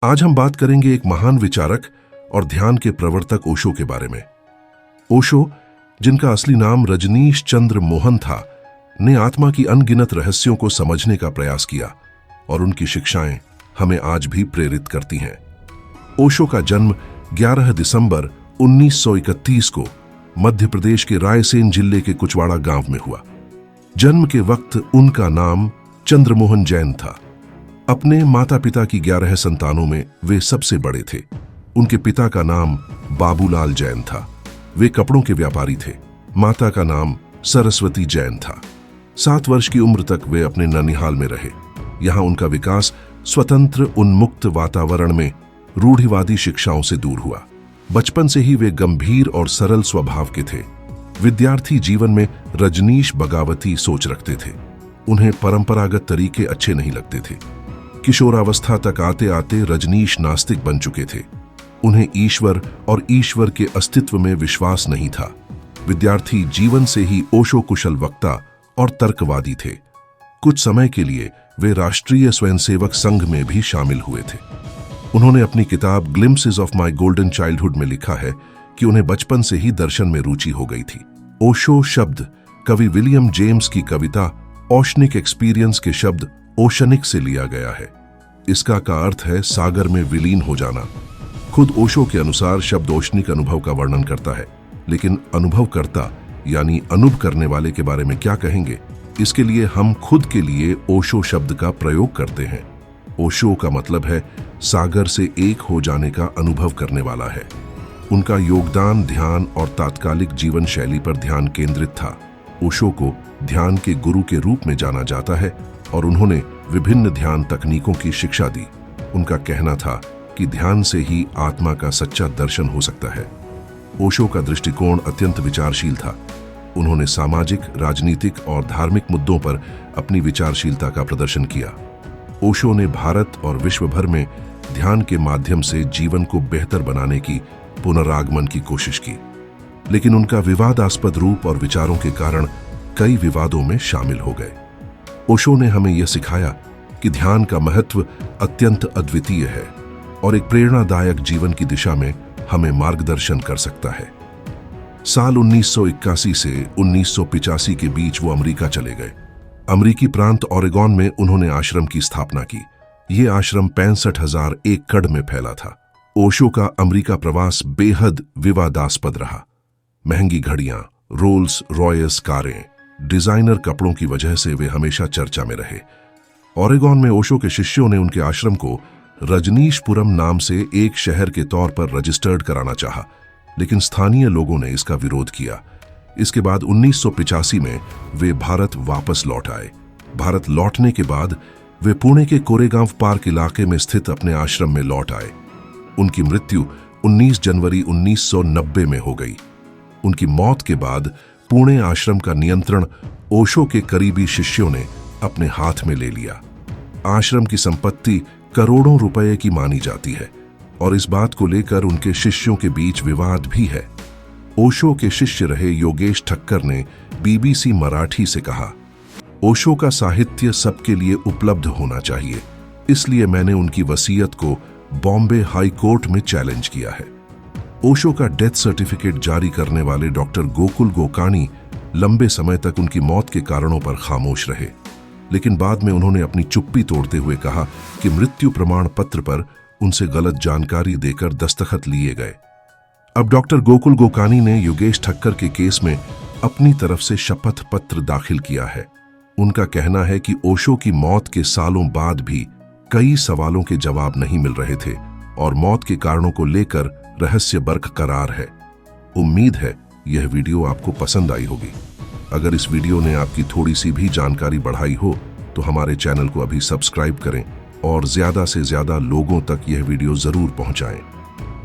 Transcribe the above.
आज हम बात करेंगे एक महान विचारक और ध्यान के प्रवर्तक ओशो के बारे में। ओशो, जिनका असली नाम रजनीश चंद्र मोहन था, ने आत्मा की अनगिनत रहस्यों को समझने का प्रयास किया और उनकी शिक्षाएं हमें आज भी प्रेरित करती हैं। ओशो का जन्म 11 दिसंबर 1931 को मध्य प्रदेश के रायसेन जिले के कुचवाड़ा गांव में हुआ। जन्म के वक्त उनका नाम चंद्रमोहन जैन था। अपने माता पिता की 11 संतानों में वे सबसे बड़े थे। उनके पिता का नाम बाबूलाल जैन था। वे कपड़ों के व्यापारी थे। माता का नाम सरस्वती जैन था। 7 वर्ष की उम्र तक वे अपने ननिहाल में रहे। यहाँ उनका विकास स्वतंत्र उन्मुक्त वातावरण में रूढ़िवादी शिक्षाओं से दूर हुआ। बचपन से ही वे गंभीर और सरल स्वभाव के थे। विद्यार्थी जीवन में रजनीश बगावती सोच रखते थे। उन्हें परंपरागत तरीके अच्छे नहीं लगते थे। किशोरावस्था तक आते आते रजनीश नास्तिक बन चुके थे। उन्हें ईश्वर और ईश्वर के अस्तित्व में विश्वास नहीं था। विद्यार्थी जीवन से ही ओशो कुशल वक्ता और तर्कवादी थे। कुछ समय के लिए वे राष्ट्रीय स्वयंसेवक संघ में भी शामिल हुए थे। उन्होंने अपनी किताब glimpses of my golden childhood में लिखा है कि उन्हें बचपन से ही दर्शन में रुचि हो गई थी। ओशो शब्द कवि विलियम जेम्स की कविता ओशनिक एक्सपीरियंस के शब्द ओशनिक से लिया गया है। इसका का अर्थ है सागर में विलीन हो जाना। खुद ओशो के अनुसार शब्द ओशनिक अनुभव का वर्णन करता है, लेकिन अनुभवकर्ता यानी अनुभव करने वाले के बारे में क्या कहेंगे, इसके लिए हम खुद के लिए ओशो शब्द का प्रयोग करते हैं। ओशो का मतलब है सागर से एक हो जाने का अनुभव करने वाला है। उनका योगदान ध्यान और तात्कालिक जीवन शैली पर ध्यान केंद्रित था। ओशो को ध्यान के गुरु के रूप में जाना जाता है और उन्होंने विभिन्न ध्यान तकनीकों की शिक्षा दी। उनका कहना था कि ध्यान से ही आत्मा का सच्चा दर्शन हो सकता है। ओशो का दृष्टिकोण अत्यंत विचारशील था। उन्होंने सामाजिक, राजनीतिक और धार्मिक मुद्दों पर अपनी विचारशीलता का प्रदर्शन किया। ओशो ने भारत और विश्व भर में ध्यान के माध्यम से जीवन को बेहतर बनाने की पुनरागमन की कोशिश की, लेकिन उनका विवादास्पद रूप और विचारों के कारण कई विवादों में शामिल हो गए। ओशो ने हमें यह सिखाया कि ध्यान का महत्व अत्यंत अद्वितीय है और एक प्रेरणादायक जीवन की दिशा में हमें मार्गदर्शन कर सकता है। साल 1981 से 1985 के बीच वो अमेरिका चले गए। अमेरिकी प्रांत ओरेगॉन में उन्होंने आश्रम की स्थापना की। यह आश्रम 65,000 एकड़ में फैला था। ओशो का अमेरिका प्रवास बेहद विवादास्पद रहा। महंगी घड़ियां, रोल्स रॉयस कारें, डिजाइनर कपड़ों की वजह से वे हमेशा चर्चा में रहे। ओरेगॉन में ओशो के शिष्यों ने उनके आश्रम को रजनीशपुरम नाम से एक शहर के तौर पर रजिस्टर्ड कराना चाहा, लेकिन स्थानीय लोगों ने इसका विरोध किया। इसके बाद 1985 में वे भारत वापस लौट आए। भारत लौटने के बाद वे पुणे के कोरेगांव पार्क इलाके में स्थित अपने आश्रम में लौट आए। उनकी मृत्यु 19 जनवरी 1990 में हो गई। उनकी मौत के बाद पुणे आश्रम का नियंत्रण ओशो के करीबी शिष्यों ने अपने हाथ में ले लिया। आश्रम की संपत्ति करोड़ों रुपए की मानी जाती है और इस बात को लेकर उनके शिष्यों के बीच विवाद भी है। ओशो के शिष्य रहे योगेश ठक्कर ने बीबीसी मराठी से कहा, ओशो का साहित्य सबके लिए उपलब्ध होना चाहिए, इसलिए मैंने उनकी वसीयत को बॉम्बे हाई कोर्ट में चैलेंज किया है। ओशो का डेथ सर्टिफिकेट जारी करने वाले डॉक्टर गोकुल गोकानी लंबे समय तक उनकी मौत के कारणों पर खामोश रहे, लेकिन बाद में उन्होंने अपनी चुप्पी तोड़ते हुए कहा कि मृत्यु प्रमाण पत्र पर उनसे गलत जानकारी देकर दस्तखत लिए गए। अब डॉक्टर गोकुल गोकानी ने योगेश ठक्कर के केस में अपनी तरफ से शपथ पत्र दाखिल किया है। उनका कहना है कि ओशो की मौत के सालों बाद भी कई सवालों के जवाब नहीं मिल रहे थे और मौत के कारणों को लेकर रहस्य बरकरार है। उम्मीद है यह वीडियो आपको पसंद आई होगी। अगर इस वीडियो ने आपकी थोड़ी सी भी जानकारी बढ़ाई हो तो हमारे चैनल को अभी सब्सक्राइब करें और ज्यादा से ज्यादा लोगों तक यह वीडियो जरूर पहुंचाएं।